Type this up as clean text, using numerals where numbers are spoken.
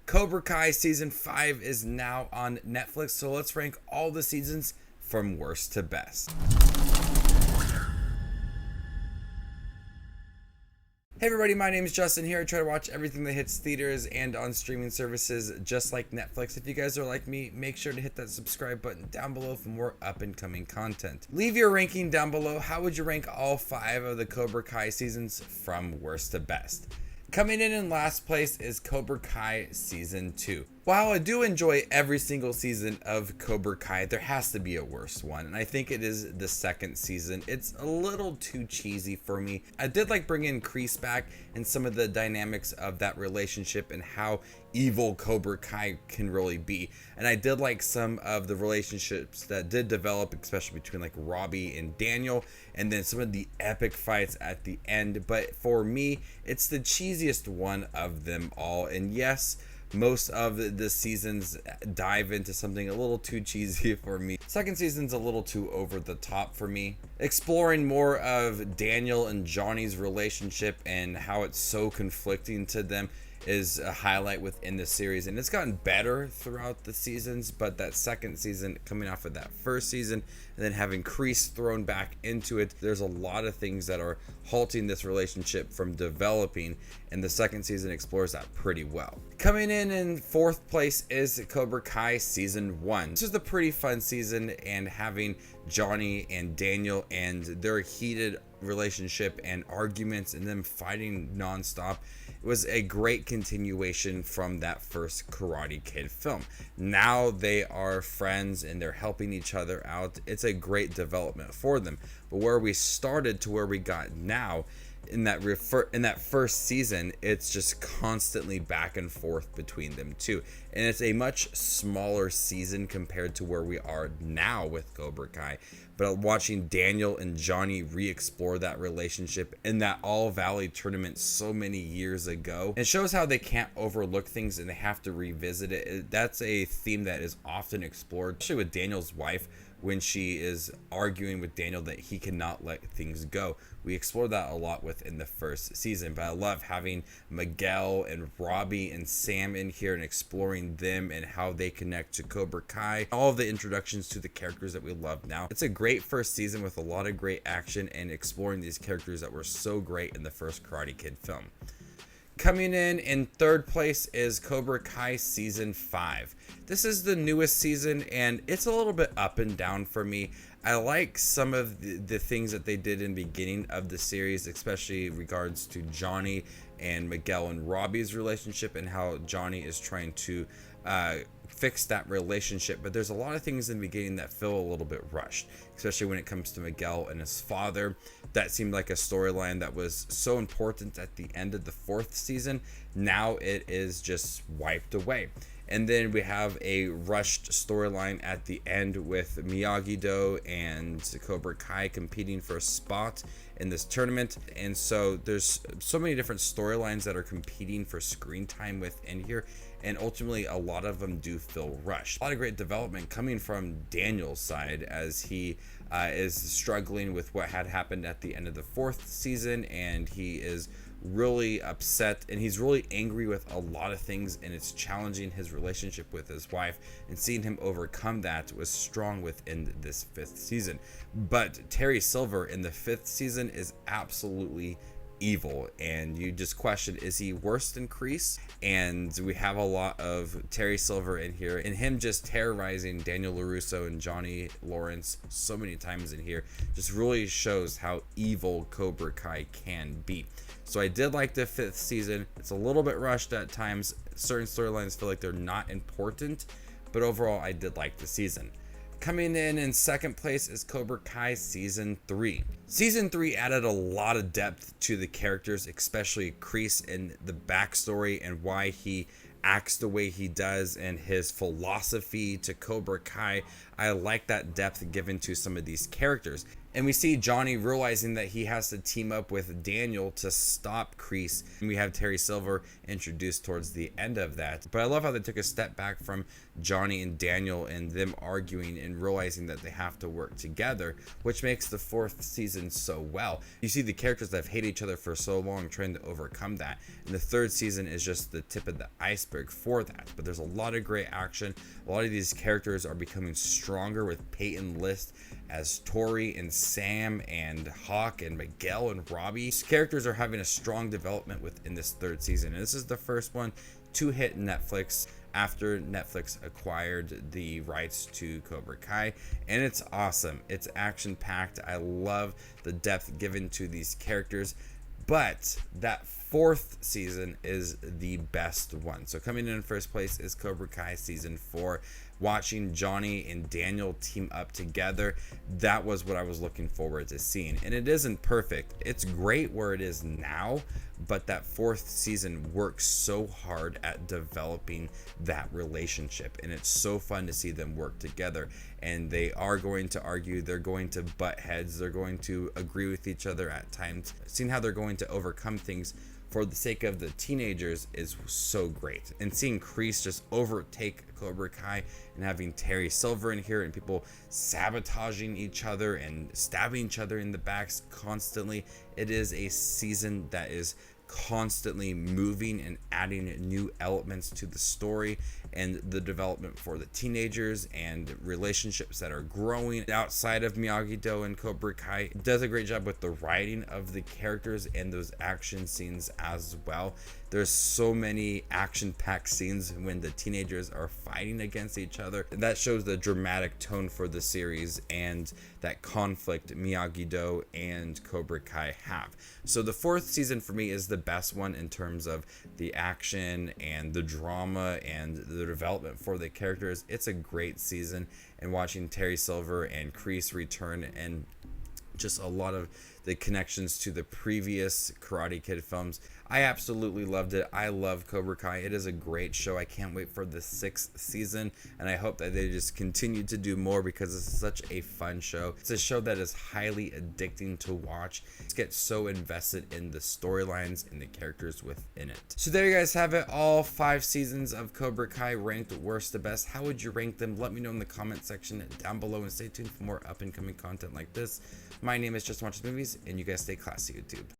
Cobra Kai Season 5 is now on Netflix, so let's rank all the seasons from worst to best. Hey everybody, my name is Justin here. I try to watch everything that hits theaters and on streaming services just like Netflix. If you guys are like me, make sure to hit that subscribe button down below for more up and coming content. Leave your ranking down below. How would you rank all 5 of the Cobra Kai seasons from worst to best? Coming in last place is Cobra Kai Season 2. While I do enjoy every single season of Cobra Kai, there has to be a worse one, and I think it is the second season. It's a little too cheesy for me. I did like bringing Kreese back and some of the dynamics of that relationship and how evil Cobra Kai can really be. And I did like some of the relationships that did develop, especially between like Robbie and Daniel, and then some of the epic fights at the end. But for me, it's the cheesiest one of them all. And yes, most of the seasons dive into something a little too cheesy for me. Second season's a little too over the top for me. Exploring more of Daniel and Johnny's relationship and how it's so conflicting to them is a highlight within the series, and it's gotten better throughout the seasons, but that second season, coming off of that first season and then having Kreese thrown back into it, there's a lot of things that are halting this relationship from developing, and the second season explores that pretty well. Coming in fourth place is Cobra Kai Season 1. This was a pretty fun season, and having Johnny and Daniel and their heated relationship and arguments and them fighting nonstop, it was a great continuation from that first Karate Kid film. Now they are friends and they're helping each other out. It's a great development for them. But where we started to where we got now, in that first season, it's just constantly back and forth between them two, and it's a much smaller season compared to where we are now with Cobra Kai. But watching Daniel and Johnny re-explore that relationship in that All Valley tournament so many years ago, it shows how they can't overlook things and they have to revisit it. That's a theme that is often explored, especially with Daniel's wife, when she is arguing with Daniel that he cannot let things go. We explored that a lot within the first season, but I love having Miguel and Robbie and Sam in here and exploring them and how they connect to Cobra Kai. All of the introductions to the characters that we love now. It's a great first season with a lot of great action and exploring these characters that were so great in the first Karate Kid film. Coming in third place is Cobra Kai Season 5. This is the newest season, and it's a little bit up and down for me. I like some of the things that they did in the beginning of the series, especially regards to Johnny and Miguel and Robbie's relationship and how Johnny is trying to fix that relationship. But there's a lot of things in the beginning that feel a little bit rushed, especially when it comes to Miguel and his father. That seemed like a storyline that was so important at the end of the fourth season. Now it is just wiped away. And then we have a rushed storyline at the end with Miyagi-Do and Cobra Kai competing for a spot in this tournament. And so there's so many different storylines that are competing for screen time within here. And ultimately, a lot of them do feel rushed. A lot of great development coming from Daniel's side as he is struggling with what had happened at the end of the fourth season, and he is really upset and he's really angry with a lot of things, and it's challenging his relationship with his wife, and seeing him overcome that was strong within this fifth season. But Terry Silver in the fifth season is absolutely evil, and you just question, is he worse than Kreese? And we have a lot of Terry Silver in here, and him just terrorizing Daniel LaRusso and Johnny Lawrence so many times in here just really shows how evil Cobra Kai can be. So I did like the fifth season. It's a little bit rushed at times. Certain storylines feel like they're not important, but overall I did like the season. Coming in second place is Cobra Kai Season 3. Season 3 added a lot of depth to the characters, especially Kreese and the backstory and why he acts the way he does and his philosophy to Cobra Kai. I like that depth given to some of these characters. And we see Johnny realizing that he has to team up with Daniel to stop Kreese. And we have Terry Silver introduced towards the end of that. But I love how they took a step back from Johnny and Daniel and them arguing and realizing that they have to work together, which makes the fourth season so well. You see the characters that have hated each other for so long trying to overcome that. And the third season is just the tip of the iceberg for that. But there's a lot of great action. A lot of these characters are becoming stronger with Peyton List as Tori and Sam and Hawk and Miguel and Robbie. These characters are having a strong development within this third season. And this is the first one to hit Netflix after Netflix acquired the rights to Cobra Kai, and it's awesome. It's action packed. I love the depth given to these characters, but that fourth season is the best one. So coming in first place is Cobra Kai season 4. Watching Johnny and Daniel team up together, that was what I was looking forward to seeing. And it isn't perfect. It's great where it is now, but that fourth season works so hard at developing that relationship, and it's so fun to see them work together. And they are going to argue, they're going to butt heads, they're going to agree with each other at times. Seeing how they're going to overcome things for the sake of the teenagers is so great. And seeing Kreese just overtake Cobra Kai and having Terry Silver in here and people sabotaging each other and stabbing each other in the backs constantly, it is a season that is constantly moving and adding new elements to the story and the development for the teenagers and relationships that are growing outside of Miyagi-Do and Cobra Kai. It does a great job with the writing of the characters and those action scenes as well. There's so many action-packed scenes when the teenagers are fighting against each other. That shows the dramatic tone for the series and that conflict Miyagi-Do and Cobra Kai have. So the fourth season for me is the best one in terms of the action and the drama and the development for the characters. It's a great season, and watching Terry Silver and Kreese return and just a lot of the connections to the previous Karate Kid films. I absolutely loved it. I love Cobra Kai. It is a great show. I can't wait for the 6th season, and I hope that they just continue to do more because it's such a fun show. It's a show that is highly addicting to watch. Get so invested in the storylines and the characters within it. So there you guys have it, all 5 seasons of Cobra Kai ranked worst to best. How would you rank them? Let me know in the comment section down below, and stay tuned for more up and coming content like this. My name is Just Watches Movies, and you guys stay classy, YouTube.